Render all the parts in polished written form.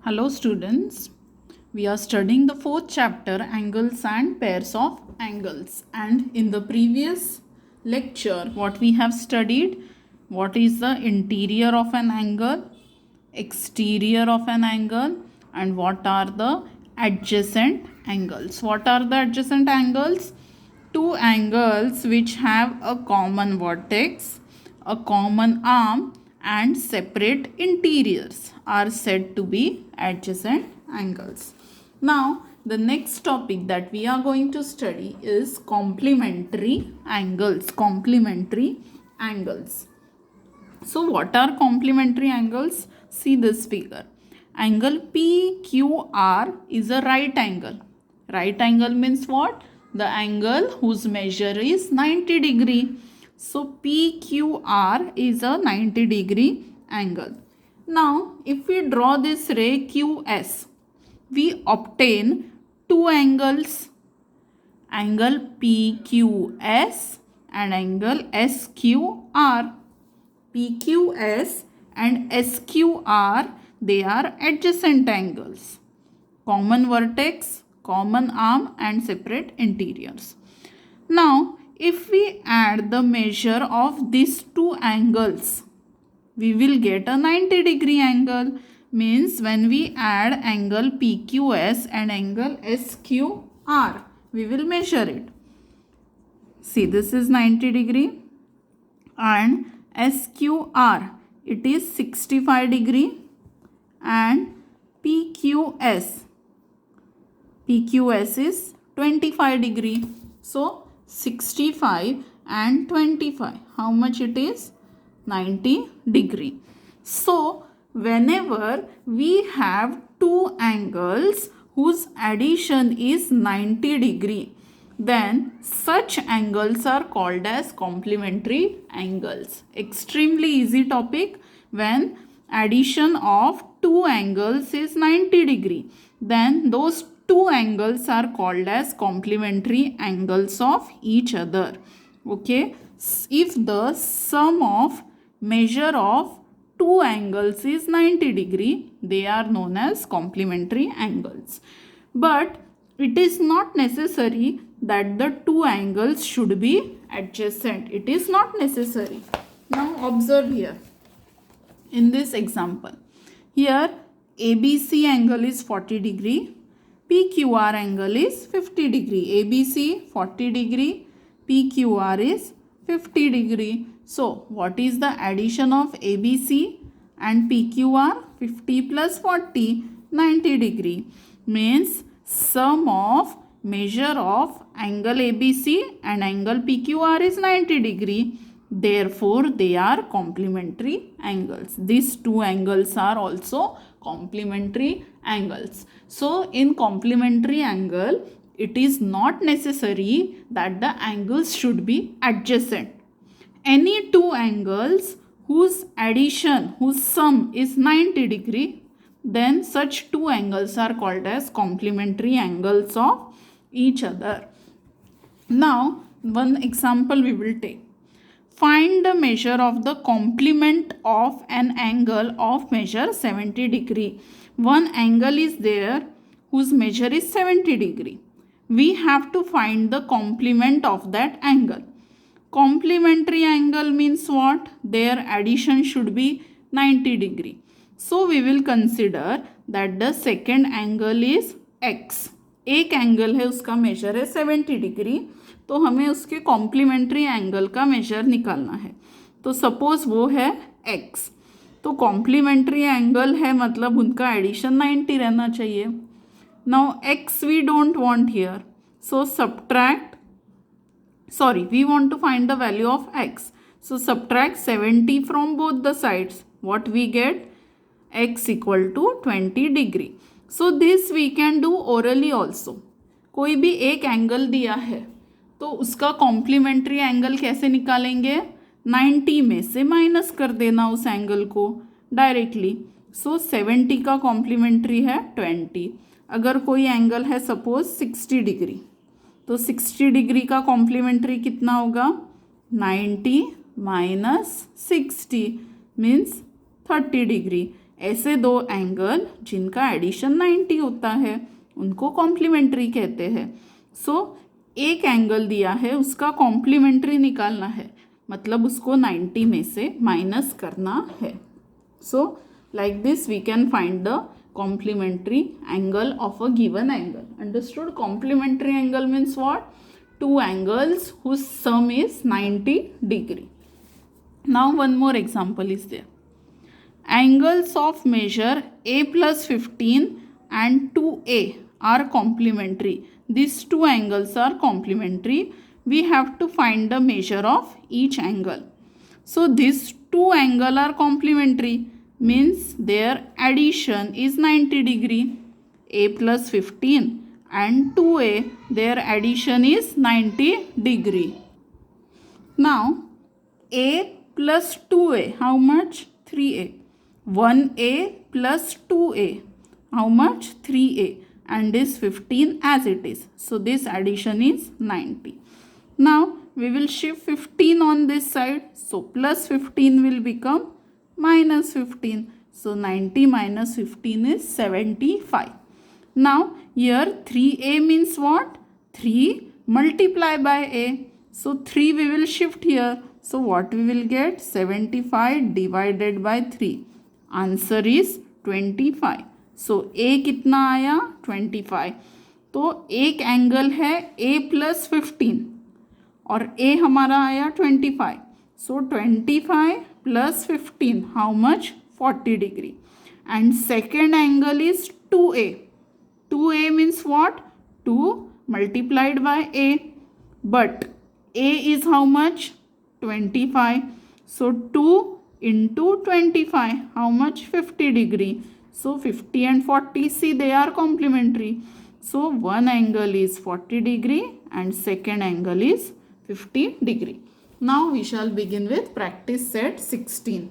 Hello students, we are studying the fourth chapter angles and pairs of angles, and in the previous lecture what we have studied, what is the interior of an angle, exterior of an angle, and what are the adjacent angles. What are the adjacent angles? Two angles which have a common vertex, a common arm and separate interiors are said to be adjacent angles. Now, the next topic that we are going to study is complementary angles. Complementary angles. So, what are complementary angles? See this figure. Angle PQR is a right angle. Right angle means what? The angle whose measure is 90 degree. So, PQR is a 90 degree angle. Now, if we draw this ray QS, we obtain two angles, angle PQS and angle SQR. PQS and SQR, they are adjacent angles. Common vertex, common arm and separate interiors. Now, if we add the measure of these two angles, we will get a 90 degree angle. Means when we add angle PQS and angle SQR, we will measure it. See, this is 90 degree and SQR, it is 65 degree, and PQS is 25 degree. So 65 and 25, how much it is? 90 degree. So whenever we have two angles whose addition is 90 degree, then such angles are called as complementary angles. Extremely easy topic. When addition of two angles is 90 degree, then those two angles are called as complementary angles of each other. Okay, if the sum of measure of two angles is 90 degree, they are known as complementary angles. But it is not necessary that the two angles should be adjacent. It is not necessary. Now observe here. In this example, here ABC angle is 40 degree, PQR angle is 50 degree. ABC 40 degree, PQR is 50 degree. So what is the addition of ABC and PQR? 50 plus 40, 90 degree. Means sum of measure of angle ABC and angle PQR is 90 degree. Therefore, they are complementary angles. These two angles are also complementary angles. So, in complementary angle, it is not necessary that the angles should be adjacent. Any two angles whose addition, whose sum is 90 degree, then such two angles are called as complementary angles of each other. Now, one example we will take. Find the measure of the complement of an angle of measure 70 degree. One angle is there whose measure is 70 degree. We have to find the complement of that angle. Complementary angle means what? Their addition should be 90 degree. So we will consider that the second angle is x. एक angle है उसका major है 70 degree, तो हमें उसके complementary angle का major निकालना है. तो सपोज वो है x. तो कॉम्प्लीमेंट्री एंगल है मतलब उनका एडिशन 90 रहना चाहिए. Now x we don't want here, so subtract, sorry, we want to find the value of x. So subtract 70 from both the sides. What we get? X equal to 20 degree. So this we can do orally also. कोई भी एक angle दिया है तो उसका complementary angle कैसे निकालेंगे? 90 में से माइनस कर देना उस एंगल को डायरेक्टली. सो 70 का कॉम्प्लीमेंट्री है 20. अगर कोई एंगल है सपोज 60 डिग्री, तो 60 डिग्री का कॉम्प्लीमेंट्री कितना होगा? 90 माइनस 60 मीन्स 30 डिग्री. ऐसे दो एंगल जिनका एडिशन 90 होता है उनको कॉम्प्लीमेंट्री कहते हैं. सो एक एंगल दिया है, उसका कॉम्प्लीमेंट्री निकालना है, मतलब उसको 90 में से माइनस करना है. सो like this we can find the complementary angle of a given angle. Understood? Complementary angle means what? Two angles whose sum is 90 degree. Now one more example is there. Angles of measure a plus 15 and 2a are complementary. These two angles are complementary. We have to find the measure of each angle. So these two angles are complementary, means their addition is 90 degree. A plus 15 and 2a, their addition is 90 degree. Now a plus 2a, how much? 3a. 1a plus 2a, how much? 3a, and this 15 as it is. So this addition is 90. Now we will shift 15 on this side. So plus 15 will become minus 15. So 90 minus 15 is 75. Now here 3a means what? 3 multiply by a. So 3 we will shift here. So what we will get? 75 divided by 3. Answer is 25. So a कितना आया? 25. तो एक angle है a plus 15 और a हमारा आया 25. So 25 plus 15, how much? 40 degree. And second angle is 2a. 2a means what? 2 multiplied by a. But a is how much? 25. So 2 into 25, how much? 50 degree. So 50 and 40, see they are complementary. So one angle is 40 degree and second angle is 50 degree. Now we shall begin with practice set 16.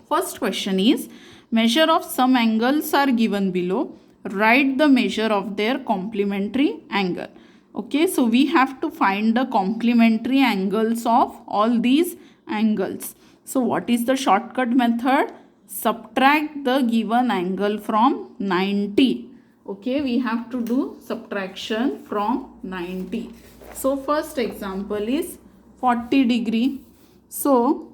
First question is, measure of some angles are given below. Write the measure of their complementary angle. Okay, so we have to find the complementary angles of all these angles. So what is the shortcut method? Subtract the given angle from 90. Okay, we have to do subtraction from 90. So first example is 40 degree. So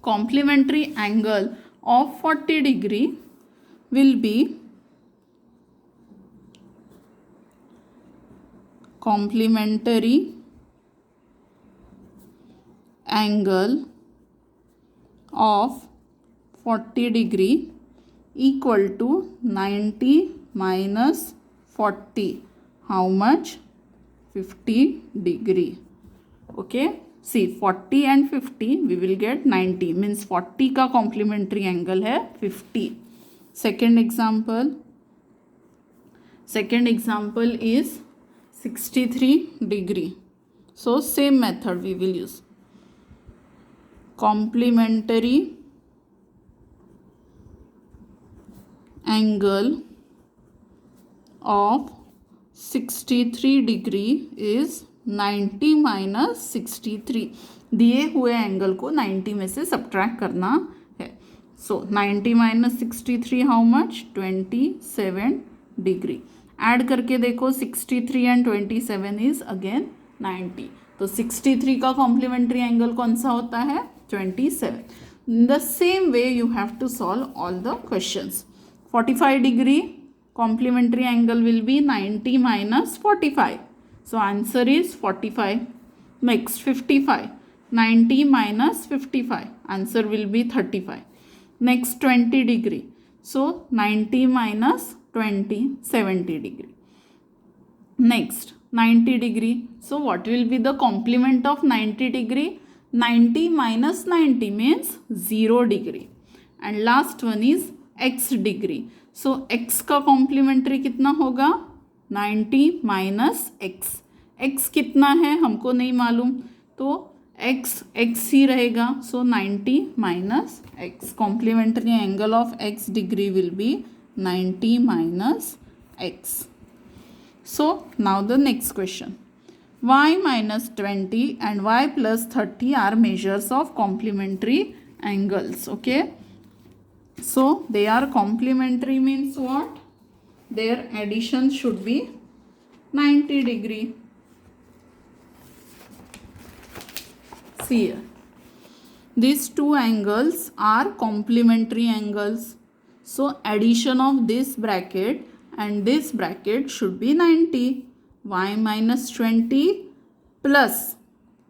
complementary angle of 40 degree will be complementary angle of 40 degree equal to 90 minus 40. How much? 50 degree. Okay, see 40 and 50 we will get 90, means 40 का complementary angle है 50. Second example is 63 degree. So same method we will use. Complementary angle of 63 degree is 90 minus 63. दिए हुए angle को 90 में से subtract करना है. सो 90 minus 63, how much? 27 degree. Add करके देखो 63 एंड 27 इज अगेन 90. तो 63 का कॉम्प्लीमेंट्री एंगल कौन सा होता है? 27. In the same way you have to solve all the questions. 45 degree complementary angle will be 90 minus 45. So answer is 45. Next 55. 90 minus 55. Answer will be 35. Next 20 degree. So 90 minus 20, 70 degree. Next 90 degree. So what will be the complement of 90 degree? 90 minus 90 means 0 degree. And last one is x degree. So x का complementary कितना होगा? 90 minus x. x कितना है हमको नहीं मालूम, तो x ही रहेगा. So 90 minus x. Complementary angle of x degree will be 90 minus x. So now the next question. Y minus 20 and y plus 30 are measures of complementary angles. Okay. So they are complementary means what? Their addition should be 90 degree. See here. These two angles are complementary angles. So addition of this bracket and this bracket should be 90. Y minus 20 plus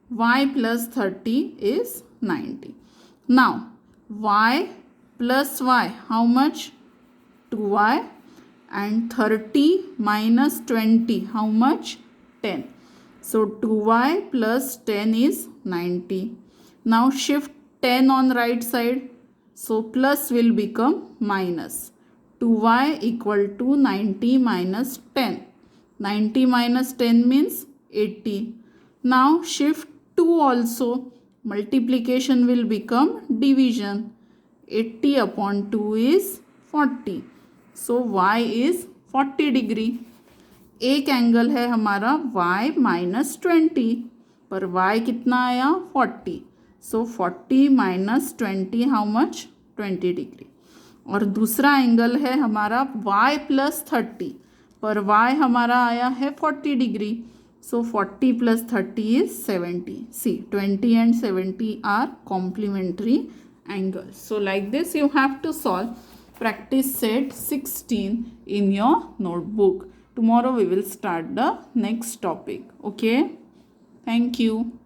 y plus 30 is 90. Now y plus y, how much? 2y, and 30 minus 20, how much? 10. So 2y plus 10 is 90. Now shift 10 on right side. So plus will become minus. 2y equal to 90 minus 10. 90 minus 10 means 80. Now shift 2 also. Multiplication will become division. 80 upon 2 is 40. So y is 40 degree. एक angle है हमारा y minus 20, पर y कितना आया? 40. सो 40 minus 20 how much? 20 degree. और दूसरा angle है हमारा y प्लस 30, पर y हमारा आया है 40 degree. So 40 plus 30 is 70. See, 20 and 70 are complementary angles. So like this you have to solve practice set 16 in your notebook. Tomorrow we will start the next topic. Okay. Thank you.